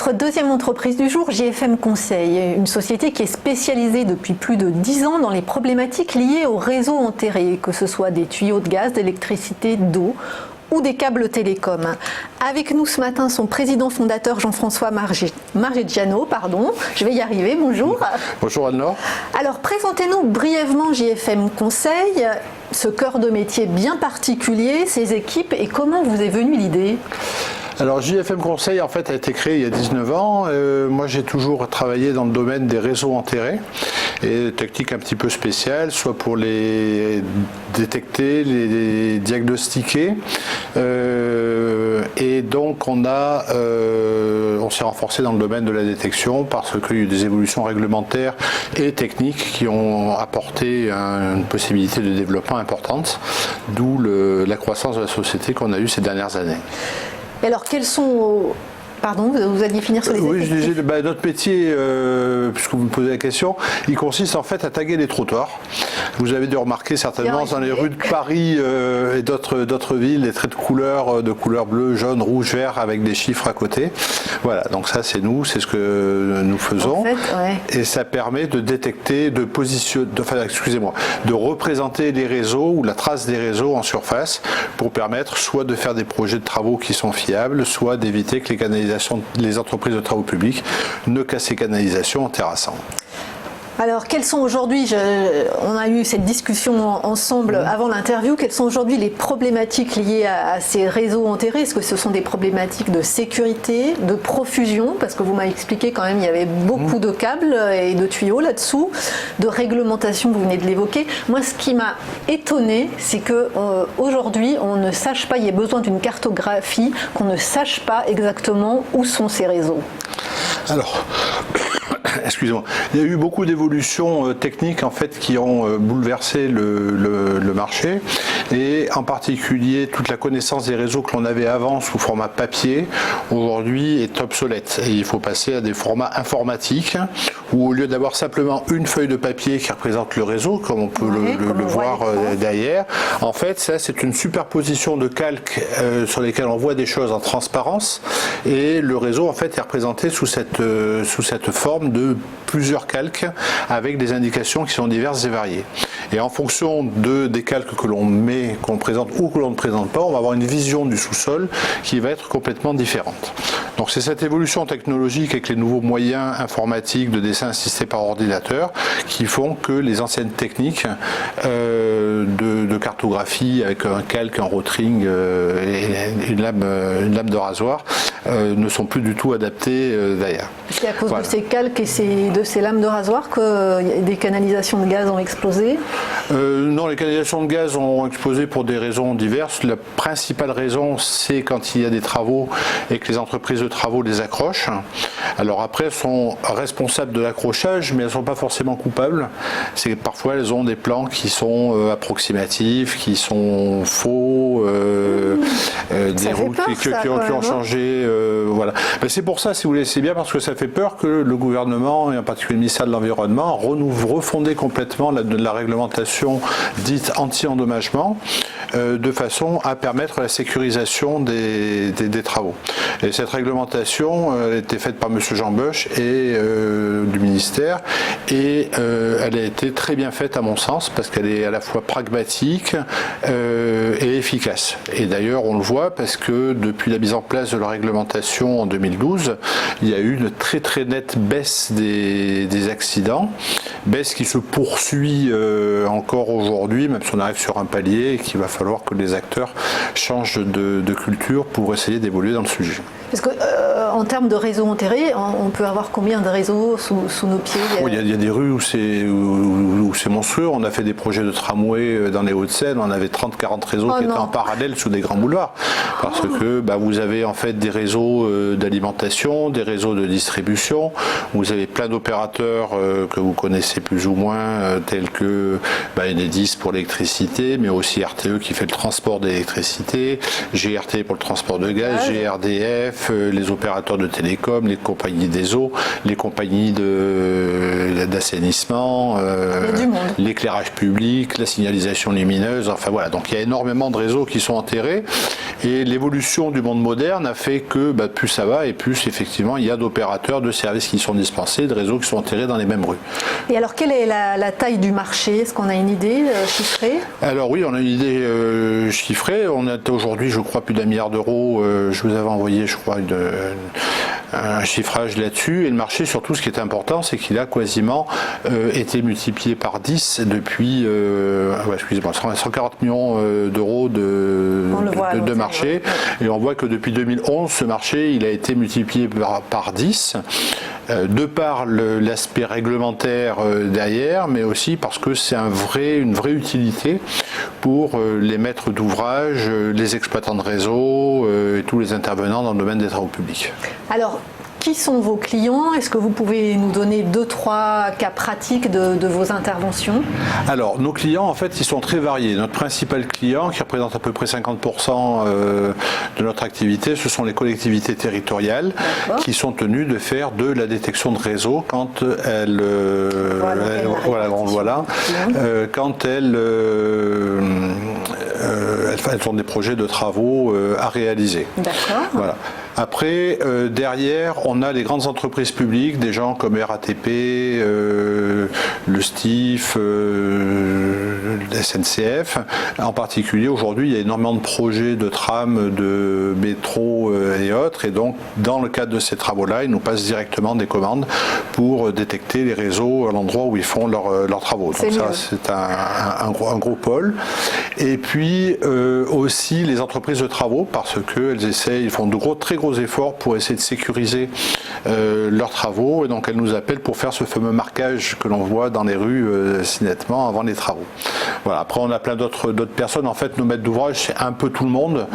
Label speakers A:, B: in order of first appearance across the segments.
A: Notre deuxième entreprise du jour, JFM Conseil, une société qui est spécialisée depuis plus de 10 ans dans les problématiques liées aux réseaux enterrés, que ce soit des tuyaux de gaz, d'électricité, d'eau ou des câbles télécoms. Avec nous ce matin, son président fondateur Jean-François Margegiano, je vais y arriver, bonjour.
B: Bonjour Anne-Laure.
A: Alors présentez-nous brièvement JFM Conseil, ce cœur de métier bien particulier, ses équipes et comment vous est venue l'idée ?
B: Alors JFM Conseil en fait a été créé il y a 19 ans. Moi j'ai toujours travaillé dans le domaine des réseaux enterrés et techniques un petit peu spéciales, soit pour les détecter, les diagnostiquer. Et donc on s'est renforcé dans le domaine de la détection parce qu'il y a eu des évolutions réglementaires et techniques qui ont apporté une possibilité de développement importante, d'où la croissance de la société qu'on a eue ces dernières années.
A: Et alors, quels sont... Pardon, vous alliez finir sur les
B: Oui, je disais, notre métier, puisque vous me posez la question, il consiste en fait à taguer les trottoirs. Vous avez dû remarquer certainement dans les rues de Paris et d'autres villes, les traits de couleur bleu, jaune, rouge, vert avec des chiffres à côté. Voilà, donc ça c'est nous, c'est ce que nous faisons. En fait, ouais. Et ça permet de détecter, de représenter les réseaux ou la trace des réseaux en surface pour permettre soit de faire des projets de travaux qui sont fiables, soit d'éviter que les entreprises de travaux publics ne cassent les canalisations en terrassant.
A: Alors, quelles sont aujourd'hui, on a eu cette discussion ensemble avant l'interview, quelles sont aujourd'hui les problématiques liées à ces réseaux enterrés ? Est-ce que ce sont des problématiques de sécurité, de profusion, parce que vous m'avez expliqué quand même il y avait beaucoup de câbles et de tuyaux là-dessous, de réglementation, vous venez de l'évoquer. Moi, ce qui m'a étonné, c'est qu'aujourd'hui, on ne sache pas, il y a besoin d'une cartographie, qu'on ne sache pas exactement où sont ces réseaux.
B: Alors... Excusez-moi. Il y a eu beaucoup d'évolutions techniques en fait qui ont bouleversé le marché et en particulier toute la connaissance des réseaux que l'on avait avant sous format papier aujourd'hui est obsolète et il faut passer à des formats informatiques où au lieu d'avoir simplement une feuille de papier qui représente le réseau comme on peut le voir derrière, en fait ça c'est une superposition de calques sur lesquels on voit des choses en transparence et le réseau en fait est représenté sous cette forme de plusieurs calques avec des indications qui sont diverses et variées. Et en fonction des calques que l'on met, qu'on présente ou que l'on ne présente pas, on va avoir une vision du sous-sol qui va être complètement différente. Donc c'est cette évolution technologique avec les nouveaux moyens informatiques de dessin assisté par ordinateur qui font que les anciennes techniques de cartographie avec un calque, un rotring et une lame de rasoir ne sont plus du tout adaptées d'ailleurs.
A: C'est à cause de ces calques et de ces lames de rasoir que des canalisations de gaz ont explosé ?
B: Non, les canalisations de gaz ont explosé pour des raisons diverses. La principale raison, c'est quand il y a des travaux et que les entreprises de travaux les accrochent. Alors après, elles sont responsables de l'accrochage, mais elles ne sont pas forcément coupables. C'est que parfois, elles ont des plans qui sont approximatifs, qui sont faux, des routes qui ont changé. Voilà. Mais c'est pour ça, si vous voulez, c'est bien parce que ça fait peur que le gouvernement, et en particulier le ministère de l'Environnement, refonder complètement la réglementation dite anti-endommagement de façon à permettre la sécurisation des travaux. Et cette réglementation elle a été faite par M. Jean Bosch et du ministère et elle a été très bien faite à mon sens parce qu'elle est à la fois pragmatique et efficace. Et d'ailleurs on le voit parce que depuis la mise en place de la réglementation en 2012, il y a eu une très très nette baisse des accidents, baisse qui se poursuit encore aujourd'hui, même si on arrive sur un palier et qu'il va falloir que les acteurs changent de culture pour essayer d'évoluer dans le sujet.
A: Parce que en termes de réseaux enterrés, on peut avoir combien de réseaux sous nos pieds ?
B: Il y a des rues où c'est monstrueux. On a fait des projets de tramway dans les Hauts-de-Seine, on avait 30-40 réseaux qui étaient en parallèle sous des grands boulevards. Parce que vous avez en fait des réseaux d'alimentation, des réseaux de distribution, vous avez plein d'opérateurs que vous connaissez plus ou moins, tels que Enedis pour l'électricité, mais aussi RTE qui fait le transport d'électricité, GRT pour le transport de gaz, GRDF, les opérateurs opérateurs de télécom, les compagnies des eaux, les compagnies d'assainissement, l'éclairage public, la signalisation lumineuse, enfin voilà. Donc il y a énormément de réseaux qui sont enterrés et l'évolution du monde moderne a fait que plus ça va et plus effectivement il y a d'opérateurs, de services qui sont dispensés, de réseaux qui sont enterrés dans les mêmes rues.
A: Et alors quelle est la taille du marché? Est-ce qu'on a une idée chiffrée?
B: Alors oui, on a une idée chiffrée. On a aujourd'hui, je crois, plus d'1 milliard d'euros. Je vous avais envoyé, je crois, un chiffrage là-dessus. Et le marché, surtout, ce qui est important, c'est qu'il a quasiment été multiplié par 10 depuis 140 millions d'euros de marché. Et on voit que depuis 2011, ce marché, il a été multiplié par 10. De par l'aspect réglementaire derrière, mais aussi parce que c'est une vraie utilité pour les maîtres d'ouvrage, les exploitants de réseau et tous les intervenants dans le domaine des travaux publics.
A: Alors, qui sont vos clients? Est-ce que vous pouvez nous donner 2-3 cas pratiques de vos interventions?
B: Alors, nos clients, en fait, ils sont très variés. Notre principal client, qui représente à peu près 50% de notre activité, ce sont les collectivités territoriales qui sont tenues de faire de la détection de réseau quand elles ont des projets de travaux à réaliser.
A: D'accord.
B: Voilà. Après, derrière, on a les grandes entreprises publiques, des gens comme RATP, le STIF, la SNCF. En particulier, aujourd'hui, il y a énormément de projets de trams, de métro et autres. Et donc, dans le cadre de ces travaux-là, ils nous passent directement des commandes pour détecter les réseaux à l'endroit où ils font leurs travaux. Donc ça, c'est un gros pôle. Et puis, aussi les entreprises de travaux, parce ils font de très gros efforts pour essayer de sécuriser leurs travaux, et donc elles nous appellent pour faire ce fameux marquage que l'on voit dans les rues si nettement avant les travaux. Voilà. Après, on a plein d'autres personnes. En fait, nos maîtres d'ouvrage, c'est un peu tout le monde,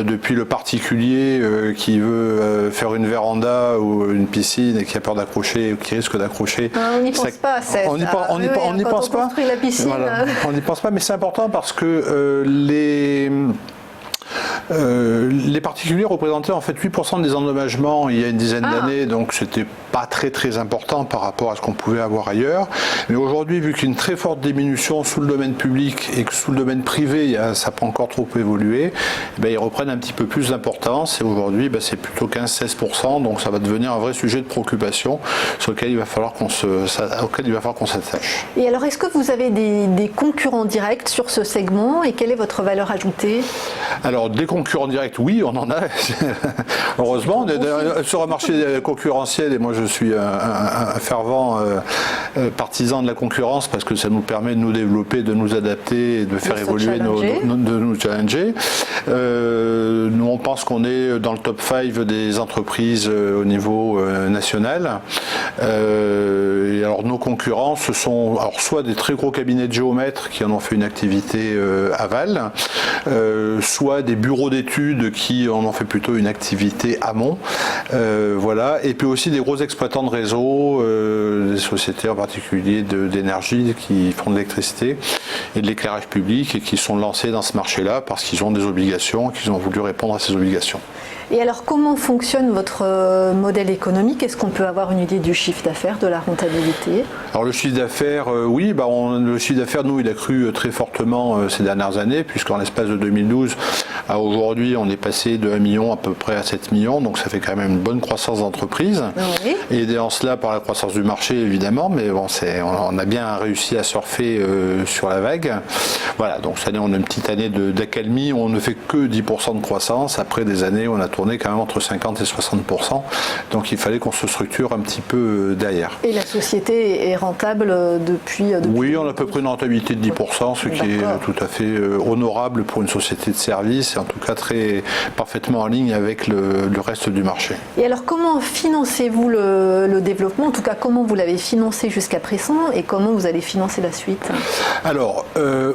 B: depuis le particulier qui veut faire une véranda ou une piscine et qui a peur d'accrocher ou qui risque d'accrocher.
A: On n'y pense pas.
B: On n'y pense pas.
A: La piscine,
B: voilà. On n'y pense pas, mais c'est important parce que les particuliers représentaient en fait 8% des endommagements il y a une dizaine d'années, donc c'était pas très important par rapport à ce qu'on pouvait avoir ailleurs. Mais aujourd'hui, vu qu'il y a une très forte diminution sous le domaine public et que sous le domaine privé, ça n'a pas encore trop évolué, ils reprennent un petit peu plus d'importance et aujourd'hui, c'est plutôt 15-16%, donc ça va devenir un vrai sujet de préoccupation sur lequel il va falloir qu'on s'attache.
A: Et alors, est-ce que vous avez des concurrents directs sur ce segment et quelle est votre valeur ajoutée?
B: Alors, des concurrents directs, oui, on en a. Heureusement, sur un marché concurrentiel, et moi je suis un fervent partisan de la concurrence parce que ça nous permet de nous développer, de nous adapter et de faire évoluer, de nous challenger. Nous, on pense qu'on est dans le top 5 des entreprises au niveau national. Et alors, nos concurrents, ce sont soit des très gros cabinets de géomètres qui en ont fait une activité aval, soit des bureaux d'études qui en ont fait plutôt une activité amont, voilà, et puis aussi des gros exploitants de réseau, des sociétés en particulier d'énergie qui font de l'électricité et de l'éclairage public et qui sont lancés dans ce marché-là parce qu'ils ont des obligations, qu'ils ont voulu répondre à ces obligations.
A: Et alors, comment fonctionne votre modèle économique? Est-ce qu'on peut avoir une idée du chiffre d'affaires, de la rentabilité?
B: Alors, le chiffre d'affaires, oui, le chiffre d'affaires, nous, il a cru très fortement ces dernières années, puisqu'en l'espace de 2012 à aujourd'hui, on est passé de 1 million à peu près à 7 millions, donc ça fait quand même une bonne croissance d'entreprise.
A: Oui.
B: Aidé en cela par la croissance du marché, évidemment, mais bon, on a bien réussi à surfer sur la vague. Voilà, donc cette année, on a une petite année d'accalmie, on ne fait que 10% de croissance, après des années où on a tourné quand même entre 50 et 60%, donc il fallait qu'on se structure un petit peu derrière.
A: Et la société est rentable depuis
B: Oui, on a à peu près une rentabilité de 10%, ce qui est tout à fait honorable pour une société de service, et en tout cas parfaitement en ligne avec le reste du marché.
A: Et alors, comment financez-vous le développement? En tout cas, comment vous l'avez financé jusqu'à présent et comment vous allez financer la suite?
B: Alors,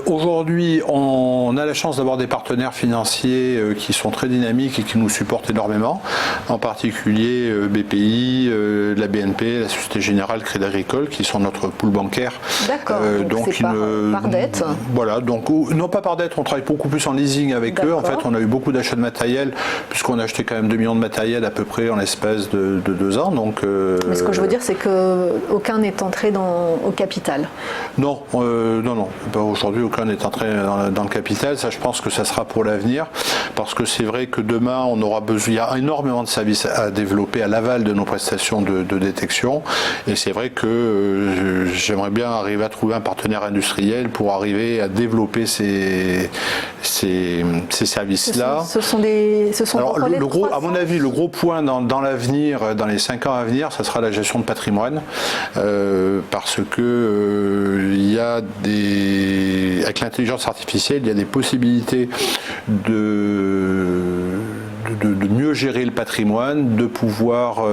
B: aujourd'hui, on a la chance d'avoir des partenaires financiers qui sont très dynamiques et qui nous supportent énormément, en particulier BPI, la BNP, la Société Générale, Crédit Agricole, qui sont notre pool bancaire.
A: D'accord, donc c'est par dette.
B: Voilà, donc non pas par dette, on travaille beaucoup plus en leasing avec eux. En fait, on a eu beaucoup d'achats de matériel, puisqu'on a acheté quand même 2 millions de matériel à peu près en l'espace de 2 ans. Donc,
A: mais ce que je veux dire, c'est qu'aucun n'est entré au capital.
B: Non, non. Aujourd'hui, aucun n'est entré dans le capital. Ça, je pense que ça sera pour l'avenir, parce que c'est vrai que demain, on aura besoin. Il y a énormément de services à développer à l'aval de nos prestations de détection, et c'est vrai que j'aimerais bien arriver à trouver un partenaire industriel pour arriver à développer ces services-là.
A: Ce sont
B: Alors, à mon avis, le gros point dans l'avenir, dans les 5 ans à venir, ça sera la gestion de patrimoine, parce que il y a avec l'intelligence artificielle, il y a des possibilités de mieux gérer le patrimoine, de pouvoir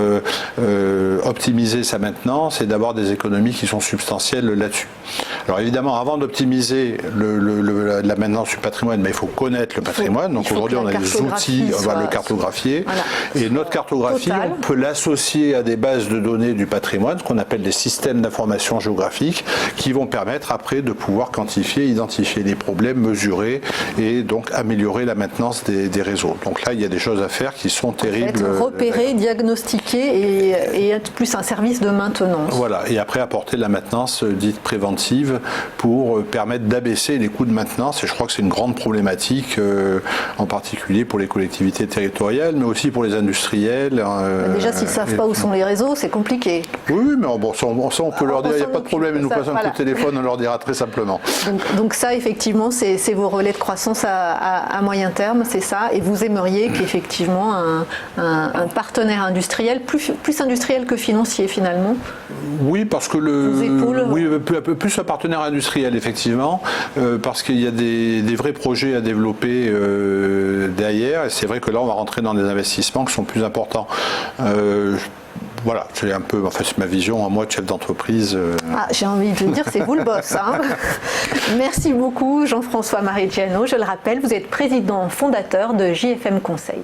B: optimiser sa maintenance et d'avoir des économies qui sont substantielles là-dessus. Alors évidemment, avant d'optimiser la maintenance du patrimoine, il faut connaître le patrimoine. Donc aujourd'hui, on a des outils, on va le cartographier. Voilà. Et notre cartographie, on peut l'associer à des bases de données du patrimoine, ce qu'on appelle des systèmes d'information géographique, qui vont permettre après de pouvoir quantifier, identifier les problèmes, mesurer et donc améliorer la maintenance des réseaux. Donc là, il y a des choses à faire qui sont terribles.
A: Repérer, diagnostiquer et être plus un service de maintenance.
B: Voilà, et après apporter de la maintenance dite préventive pour permettre d'abaisser les coûts de maintenance. Et je crois que c'est une grande problématique, en particulier pour les collectivités territoriales, mais aussi pour les industriels.
A: Déjà, s'ils ne savent pas où sont les réseaux, c'est compliqué.
B: Oui, mais bon, ça on peut leur dire, il n'y a pas de problème, ils nous passent un coup de téléphone, on leur dira très simplement.
A: Donc ça, effectivement, c'est vos relais de croissance à moyen terme, c'est ça, et vous aimeriez qu'effectivement un partenaire industriel, plus industriel que financier finalement.
B: Oui, parce que plus un partenaire industriel effectivement, parce qu'il y a des vrais projets à développer derrière, et c'est vrai que là on va rentrer dans des investissements qui sont plus importants. Voilà, c'est un peu, c'est ma vision à moi de chef d'entreprise.
A: J'ai envie de dire, c'est vous le boss. Hein. Merci beaucoup Jean-François Marigiano. Je le rappelle, vous êtes président fondateur de JFM Conseil.